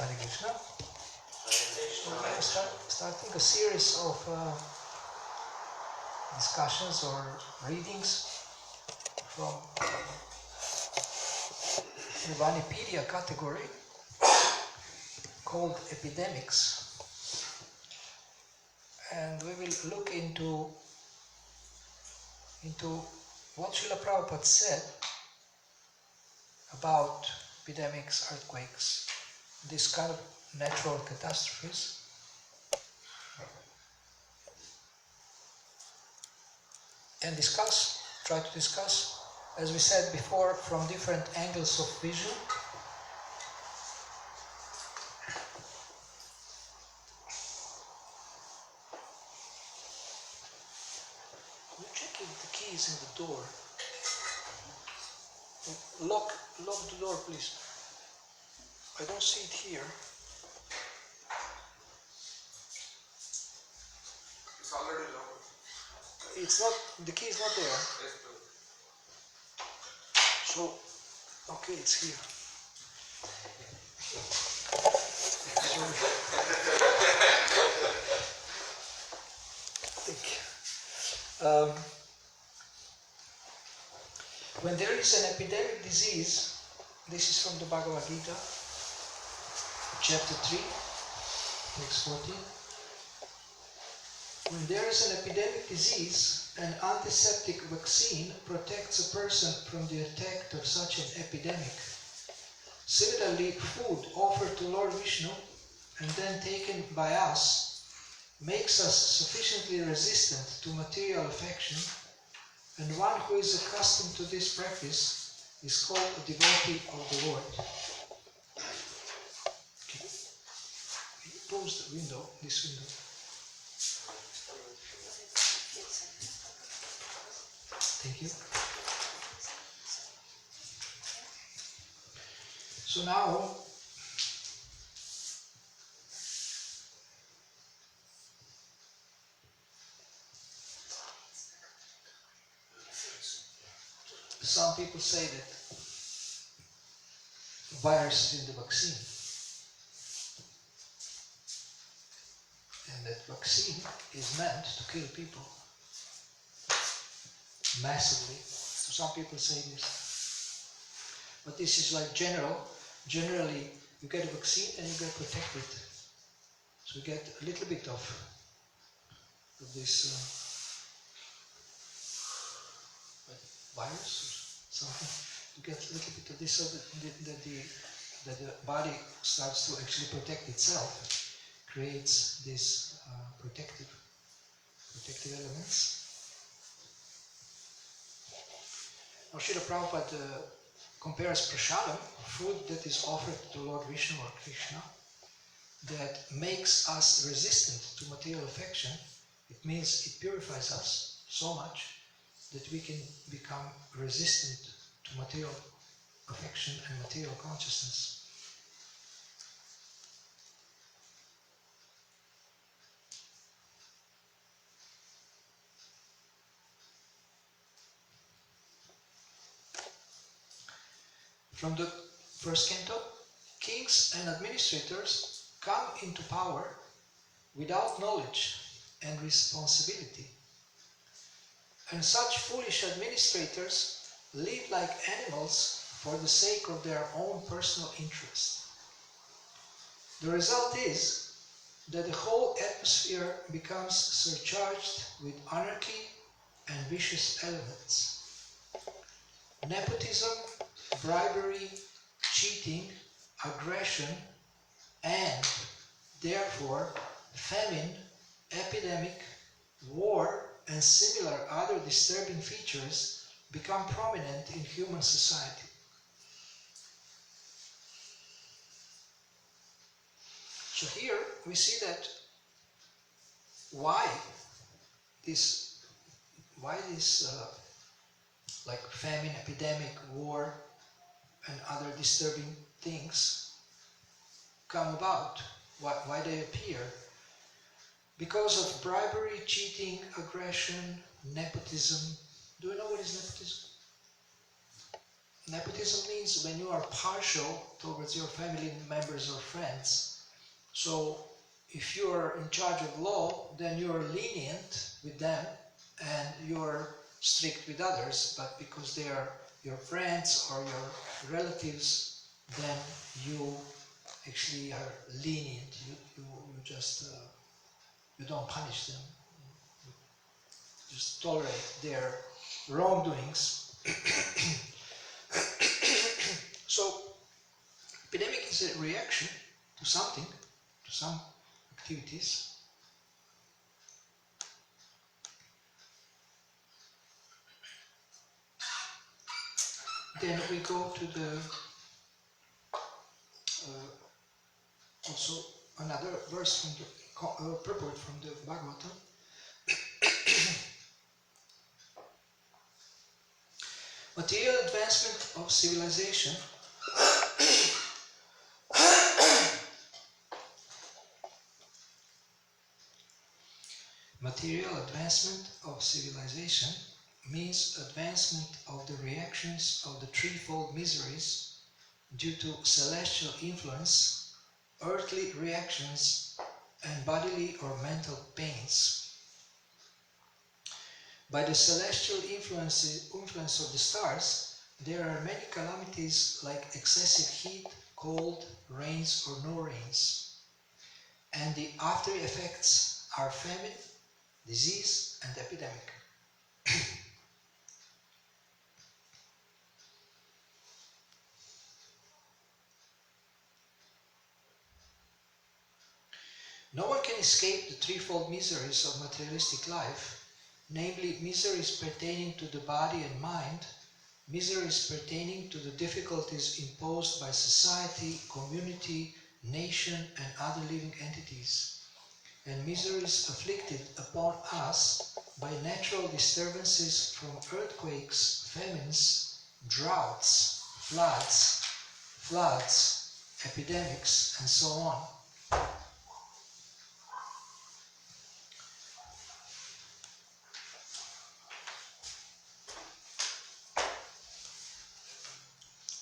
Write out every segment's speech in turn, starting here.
Hare Krishna. We're starting a series of discussions or readings from the Vanipedia category called epidemics. And we will look into what Srila Prabhupada said about epidemics, earthquakes, this kind of natural catastrophes. And try to discuss, as we said before, from different angles of vision. We're checking the keys in the door. Lock the door, please. I don't see it here. It's already locked. It's not, the key is not there. Yes, So, okay, it's here. Sorry. When there is an epidemic disease, this is from the Bhagavad Gita, chapter 3, text 14. When there is an epidemic disease, an antiseptic vaccine protects a person from the attack of such an epidemic. Similarly, food offered to Lord Vishnu and then taken by us makes us sufficiently resistant to material affection, and one who is accustomed to this practice is called a devotee of the Lord. Okay. Close the window, this window. Thank you. So now, some people say that the virus is in the vaccine, and that vaccine is meant to kill people massively. So some people say this, but this is like generally you get a vaccine and you get protected, so you get a little bit of this virus or something. You get a little bit of this, so that the body starts to actually protect itself, creates these protective elements. Now Srila Prabhupada compares prasadam, food that is offered to Lord Vishnu or Krishna, that makes us resistant to material affection. It means it purifies us so much that we can become resistant to material affection and material consciousness. From the first canto, kings and administrators come into power without knowledge and responsibility. And such foolish administrators live like animals for the sake of their own personal interest. The result is that the whole atmosphere becomes surcharged with anarchy and vicious elements. Nepotism, bribery, cheating, aggression, and therefore famine, epidemic, war, and similar other disturbing features become prominent in human society. So here we see that why this like famine, epidemic, war, and other disturbing things come about, why they appear. Because of bribery, cheating, aggression, nepotism. Do you know what is nepotism? Nepotism means when you are partial towards your family members or friends. So if you are in charge of law, then you are lenient with them and you are strict with others, but because they are your friends or your relatives, then you actually are lenient. You just you don't punish them. You just tolerate their wrongdoings. So, epidemic is a reaction to something, to some activities. Then we go to the also another verse from the purport from the Bhagavatam. Material advancement of civilization Material advancement of civilization means advancement of the reactions of the threefold miseries due to celestial influence, earthly reactions, and bodily or mental pains. By the celestial influence of the stars, there are many calamities like excessive heat, cold, rains or no rains. And the after effects are famine, disease and epidemic. No one can escape the threefold miseries of materialistic life, namely miseries pertaining to the body and mind, miseries pertaining to the difficulties imposed by society, community, nation and other living entities, and miseries afflicted upon us by natural disturbances from earthquakes, famines, droughts, floods, epidemics, and so on.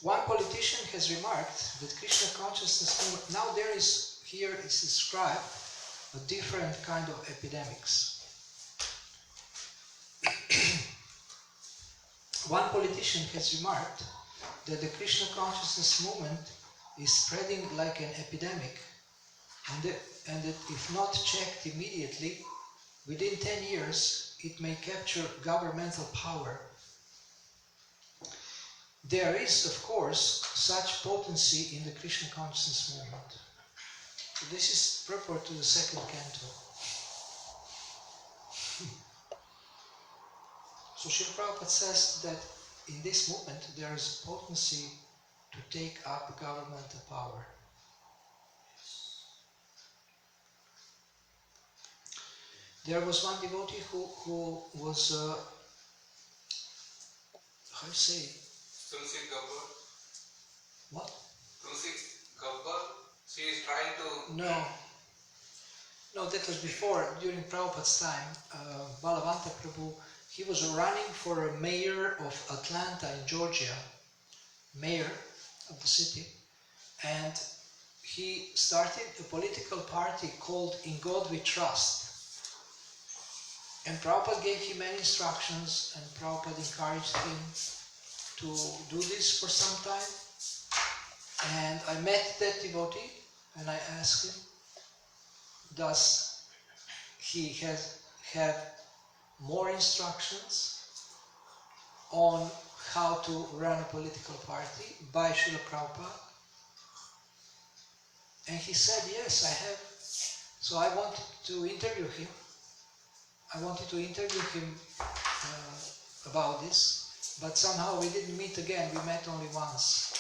One politician has remarked that Krishna consciousness, now here is described a different kind of epidemics. One politician has remarked that the Krishna consciousness movement is spreading like an epidemic and that if not checked immediately, within 10 years it may capture governmental power. There is, of course, such potency in the Krishna consciousness movement. So this is purport to the second canto. So Srila Prabhupada says that in this movement there is potency to take up governmental power. There was one devotee who was, how do you say? Tulsi Gabbar. What? Tulsi Gabbar. She is trying to... No, that was before, during Prabhupada's time. Balavanta Prabhu, he was running for a mayor of Atlanta in Georgia, mayor of the city, and he started a political party called In God We Trust. And Prabhupada gave him many instructions, and Prabhupada encouraged him to do this for some time. And I met that devotee and I asked him, does he have more instructions on how to run a political party by Srila Prabhupada? And he said, yes, I have. So I wanted to interview him. About this, but somehow we didn't meet again. We met only once.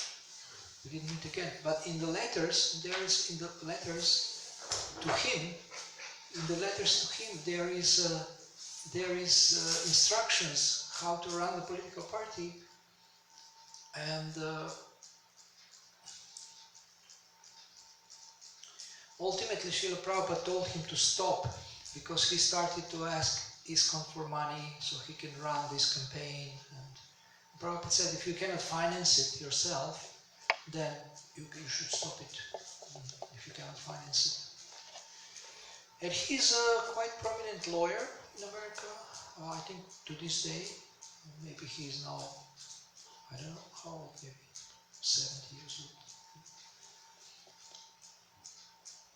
We didn't meet again. But in the letters, there is instructions how to run the political party, and ultimately Srila Prabhupada told him to stop because he started to ask ISKCON for money so he can run this campaign, and Prabhupada said if you cannot finance it yourself, then you should stop it, if you cannot finance it. And he's a quite prominent lawyer in America, I think to this day. Maybe he's now, I don't know how old, maybe 70 years old.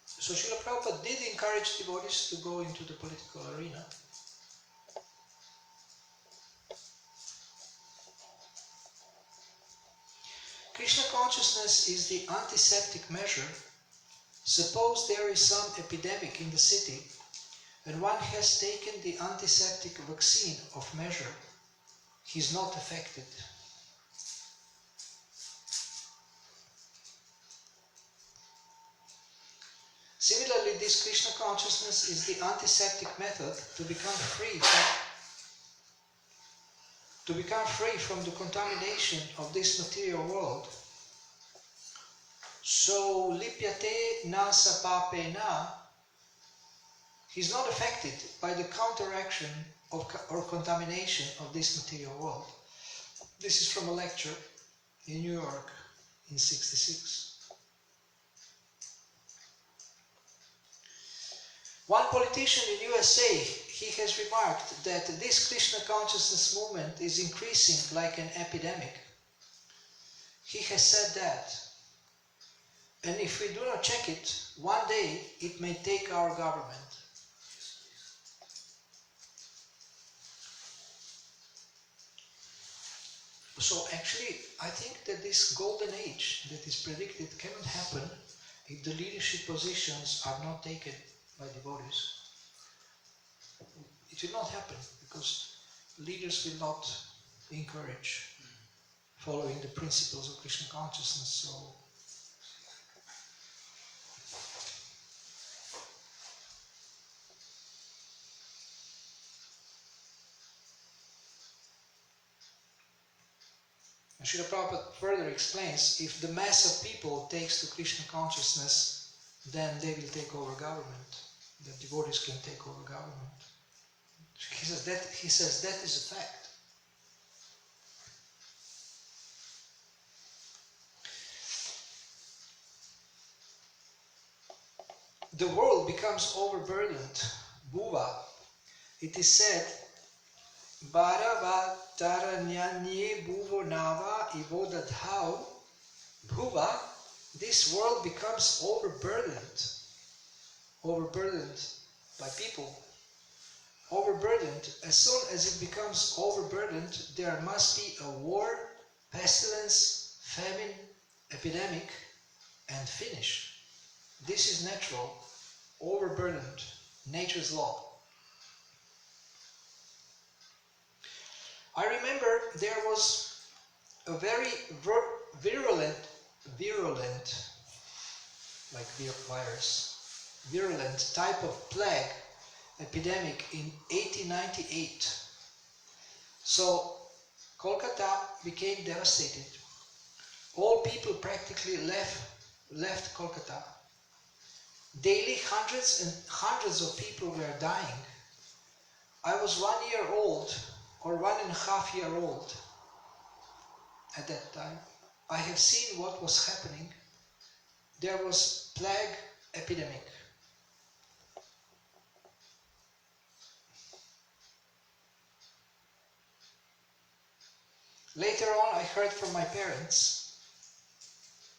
So Srila Prabhupada did encourage devotees to go into the political arena. Krishna consciousness is the antiseptic measure. Suppose there is some epidemic in the city and one has taken the antiseptic vaccine of measure. He is not affected. Similarly, this Krishna consciousness is the antiseptic method to become free from the contamination of this material world. So, lipyate na sapapena, he is not affected by the counteraction or contamination of this material world. This is from a lecture in New York in '66. One politician in USA, he has remarked that this Krishna consciousness movement is increasing like an epidemic. He has said that. And if we do not check it, one day it may take our government. So actually, I think that this golden age that is predicted cannot happen if the leadership positions are not taken by devotees. It will not happen because leaders will not encourage following the principles of Krishna consciousness. So Srila Prabhupada further explains, if the mass of people takes to Krishna consciousness, then they will take over government. The devotees can take over government. He says that is a fact. The world becomes overburdened. Bhuva. It is said, Bharava taranyanye bhuvo nava ivodadhau. Bhuva, this world becomes overburdened by people. Overburdened. As soon as it becomes overburdened, there must be a war, pestilence, famine, epidemic, and finish. This is natural, overburdened, nature's law. I remember there was a very virulent, like virus, virulent type of plague epidemic in 1898. So Kolkata became devastated. All people practically left Kolkata. Daily hundreds and hundreds of people were dying. I was 1 year old or 1.5 years old at that time. I have seen what was happening. There was plague epidemic. Later on, I heard from my parents